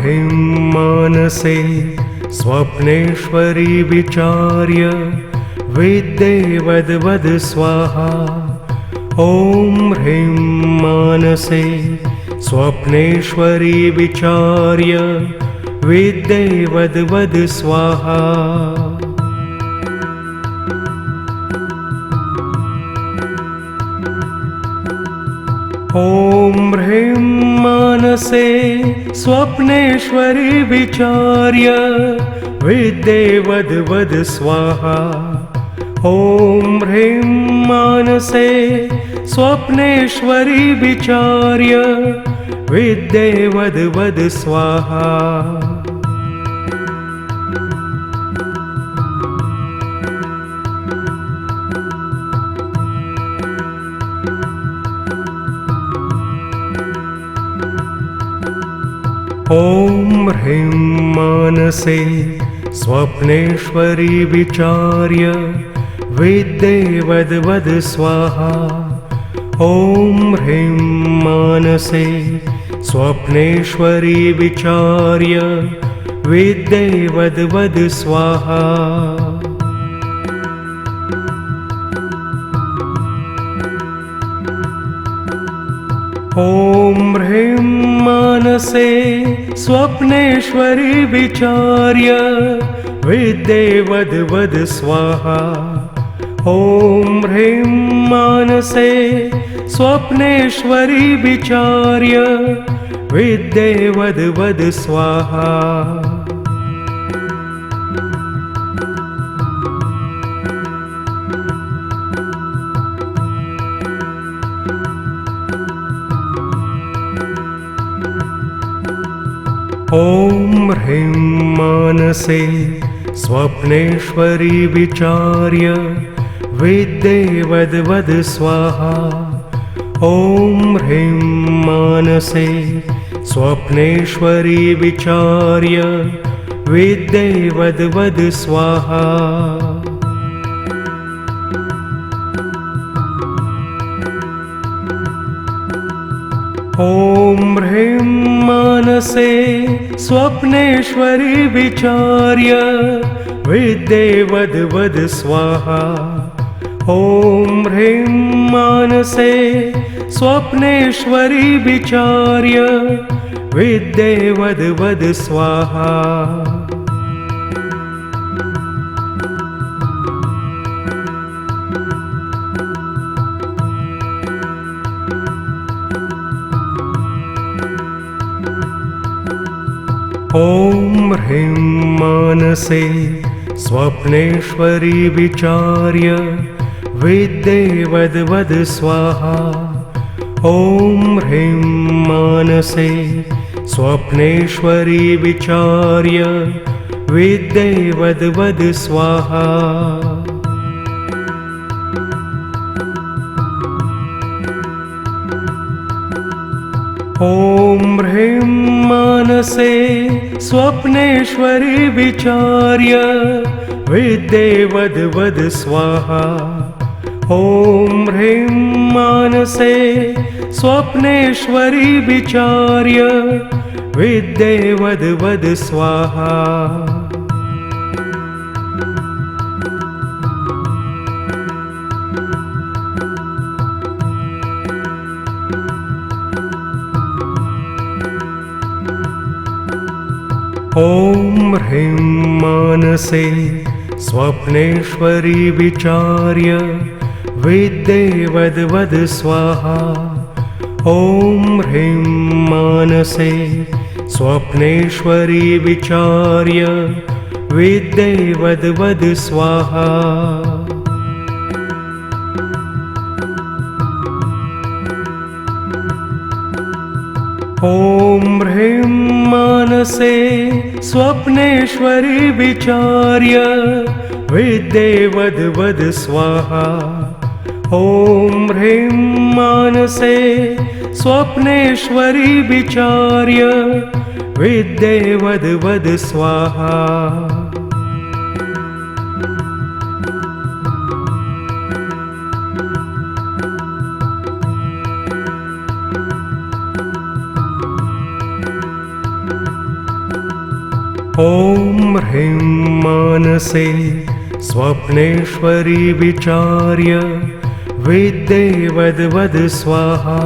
ह्रीं मानसे स्वप्नेश्वरी विचार्य विद्ये वद वद स्वाहा। ॐ ह्रीं मानसे स्वप्नेश्वरी विचार्य विद्ये वद वद स्वाहा। ॐ ह्रीं मानसे स्वप्नेश्वरी विचार्य विद्ये वद वद स्वाहा। ॐ ह्रीं मानसे स्वप्नेश्वरी विचार्य विद्ये वद वद स्वाहा। ॐ ह्रीं मानसे स्वप्नेश्वरी विचार्य विद्ये वद वद स्वाहा। ॐ ह्रीं मानसे स्वप्नेश्वरी विचार्य विद्ये वद वद स्वाहा। ॐ ह्रीं मानसे स्वप्नेश्वरी विचार्य विद्ये वद वद स्वाहा। ॐ ह्रीं मानसे स्वप्नेश्वरी विचार्य विद्ये वद वद स्वाहा। ॐ ह्रीं मानसे स्वप्नेश्वरी विचार्य विद्ये वद वद स्वाहा। ॐ ह्रीं मानसे स्वप्नेश्वरी विचार्य विद्ये वद वद स्वाहा। ॐ ह्रीं मानसे स्वप्नेश्वरी विचार्य विद्ये वद वद स्वाहा। ॐ ह्रीं मानसे स्वप्नेश्वरी विचार्य विद्ये वद वद स्वाहा। ॐ ह्रीं मानसे स्वप्नेश्वरी विचार्य विद्ये वद वद स्वाहा। ॐ ह्रीं मानसे स्वप्नेश्वरी विचार्य विद्ये वद वद स्वाहा। ॐ ह्रीं मानसे स्वप्नेश्वरी विचार्य विद्ये वद वद स्वाहा। ॐ ह्रीं मानसे स्वप्नेश्वरी विचार्य विद्ये वद वद स्वाहा। ॐ ह्रीं मानसे स्वप्नेश्वरी विचार्य विद्ये वद वद स्वाहा। ॐ ह्रीं मानसे स्वप्नेश्वरी विचार्य विद्ये वद वद स्वाहा। ॐ ह्रीं मानसे स्वप्नेश्वरी विचार्य विद्ये वद वद स्वाहा। ॐ ह्रीं मानसे स्वप्नेश्वरी विचार्य विद्ये वद वद स्वाहा। ॐ ह्रीं मानसे स्वप्नेश्वरी विचार्य विद्ये वद वद स्वाहा।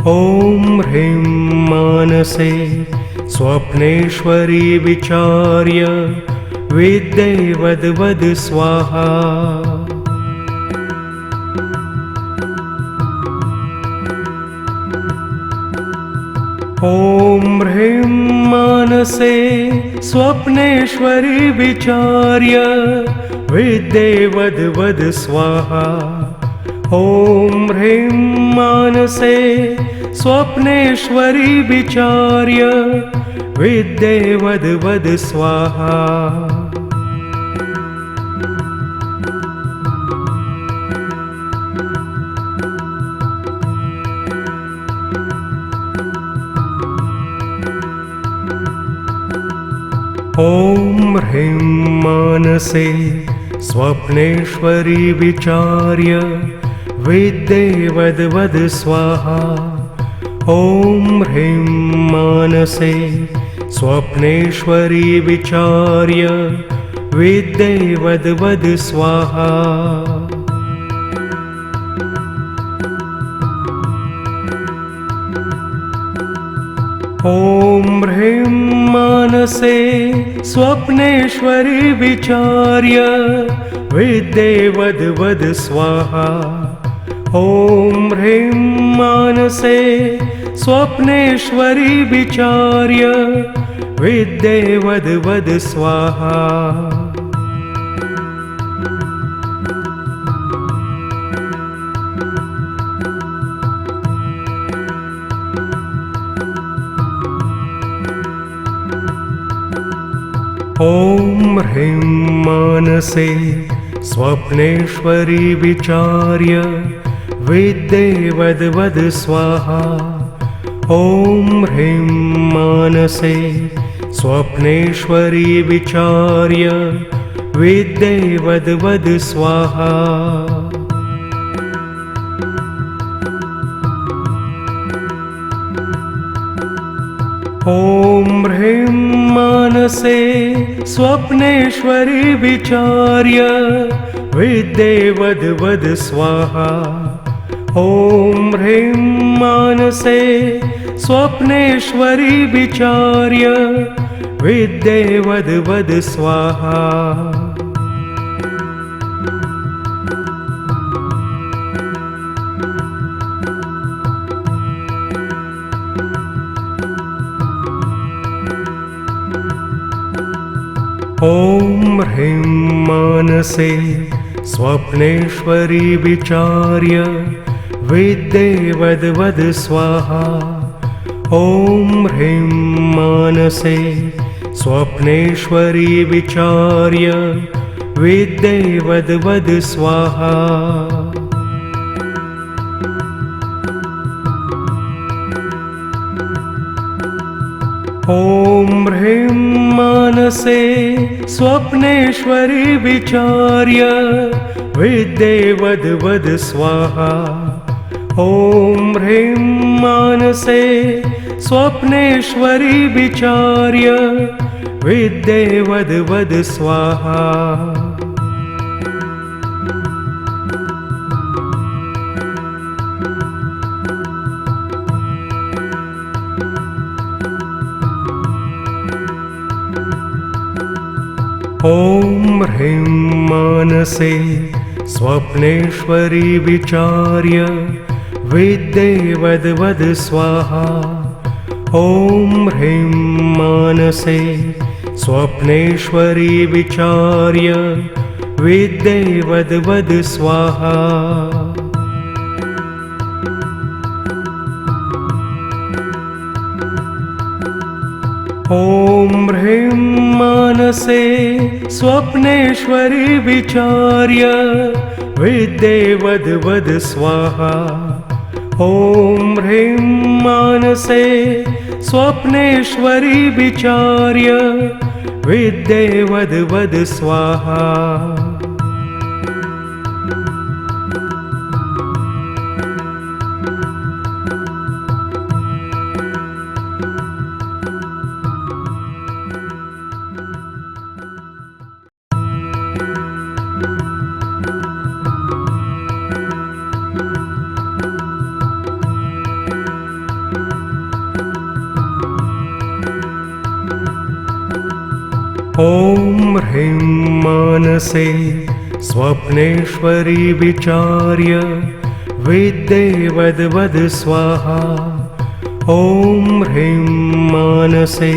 ॐ ह्रीं मानसे स्वप्नेश्वरी विचार्य विद्ये वद वद स्वाहा। ॐ ह्रीं मानसे स्वप्नेश्वरी विचार्य विद्ये वद वद स्वाहा। ॐ ह्रीं मानसे स्वप्नेश्वरी विचार्य विद्ये वद वद स्वाहा। ॐ ह्रीं मानसे स्वप्नेश्वरी विचार्य विद्ये वद वद स्वाहा। ॐ ह्रीं मानसे स्वप्नेश्वरी विचार्य विद्ये वद वद स्वाहा। ॐ ह्रीं मानसे स्वप्नेश्वरी विचार्य विद्ये वद वद स्वाहा। ॐ ह्रीं मानसे स्वप्नेश्वरी विचार्य विद्ये वद वद स्वाहा। ॐ ह्रीं मानसे स्वप्नेश्वरी विचार्य विद्ये वद वद स्वाहा। ॐ ह्रीं मानसे स्वप्नेश्वरी विचार्य विद्ये वद वद स्वाहा। ॐ ह्रीं मानसे स्वप्नेश्वरी विचार्य विद्ये वद वद स्वाहा। ॐ ह्रीं मानसे स्वप्नेश्वरी विचार्य विद्ये वद वद स्वाहा। ॐ ह्रीं मानसे स्वप्नेश्वरी विचार्य विद्ये वद वद स्वाहा। ॐ ह्रीं मानसे स्वप्नेश्वरी विचार्य विद्ये वद वद स्वाहा। ॐ ह्रीं मानसे स्वप्नेश्वरी विचार्य विद्ये वद वद स्वाहा। ॐ ह्रीं मानसे स्वप्नेश्वरी विचार्य विद्ये वद वद स्वाहा। ॐ ह्रीं मानसे स्वप्नेश्वरी विचार्य विद्ये वद वद स्वाहा। ॐ ह्रीं मानसे स्वप्नेश्वरी विचार्य विद्ये वद वद स्वाहा। ॐ ह्रीं मानसे स्वप्नेश्वरी विचार्य विद्ये वद वद स्वाहा। ॐ ह्रीं मानसे स्वप्नेश्वरी विचार्य विद्ये वद वद स्वाहा। ॐ ह्रीं मानसे स्वप्नेश्वरी विचार्य विद्ये वद वद स्वाहा। ॐ ह्रीं मानसे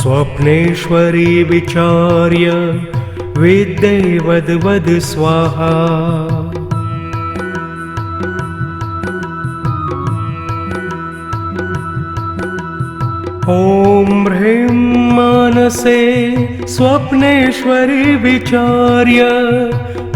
स्वप्नेश्वरी विचार्य विद्ये वद वद स्वाहा। ॐ ह्रीं मानसे स्वप्नेश्वरी विचार्य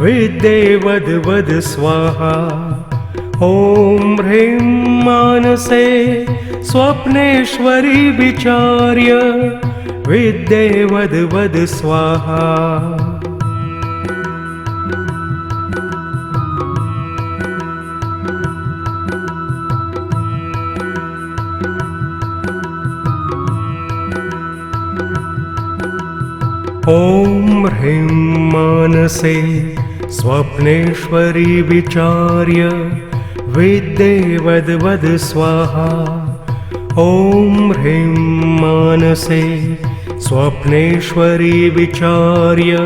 विद्ये वद वद स्वाहा। ॐ ह्रीं मानसे स्वप्नेश्वरी विचार्य विद्ये वद वद स्वाहा। ॐ ह्रीं मानसे स्वप्नेश्वरी विचार्य विद्ये वद वद स्वाहा। ॐ ह्रीं मानसे स्वप्नेश्वरी विचार्य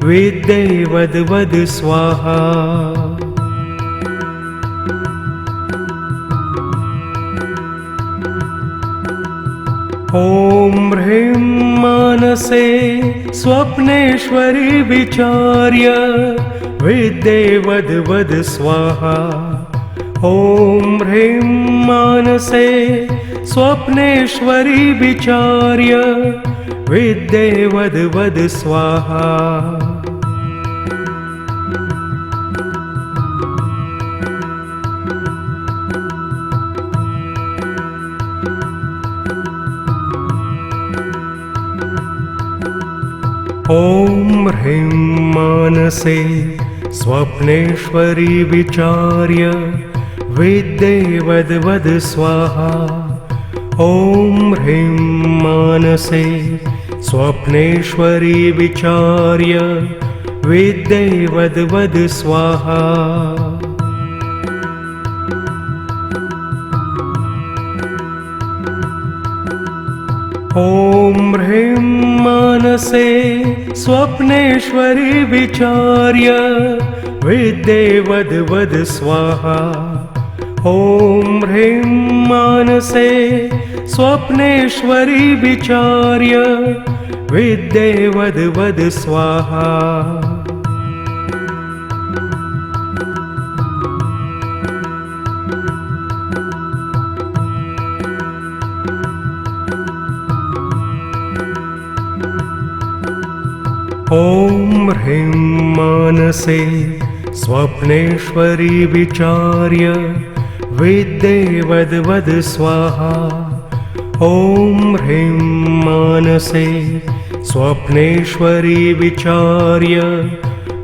विद्ये वद वद स्वाहा। ॐ ह्रीं मानसे स्वप्नेश्वरी विचार्य विद्ये वद वद स्वाहा। ॐ ह्रीं मानसे स्वप्नेश्वरी विचार्य विद्ये वद वद स्वाहा। ॐ ह्रीं मानसे स्वप्नेश्वरी विचार्य विद्ये वद वद स्वाहा। ॐ ह्रीं मानसे स्वप्नेश्वरी विचार्य विद्ये वद वद स्वाहा। ॐ ह्रीं मानसे स्वप्नेश्वरी विचार्य विद्ये वद वद स्वाहा। ॐ ह्रीं मानसे स्वप्नेश्वरी विचार्य विद्ये वद वद स्वाहा। ॐ ह्रीं मानसे स्वप्नेश्वरी विचार्य विद्ये वद वद स्वाहा। ॐ ह्रीं मानसे स्वप्नेश्वरी विचार्य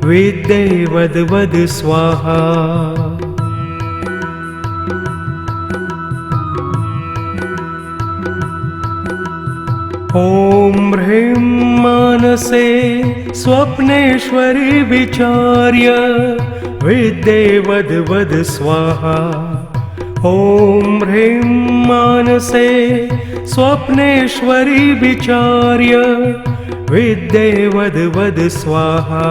विद्ये वद वद स्वाहा। ॐ ह्रीं मानसे स्वप्नेश्वरी विचार्य विद्ये वद वद स्वाहा। ॐ ह्रीं मानसे स्वप्नेश्वरी विचार्य विद्ये वद वद स्वाहा।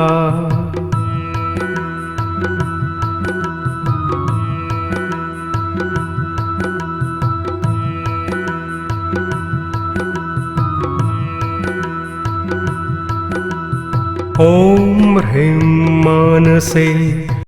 ॐ ह्रीं मानसे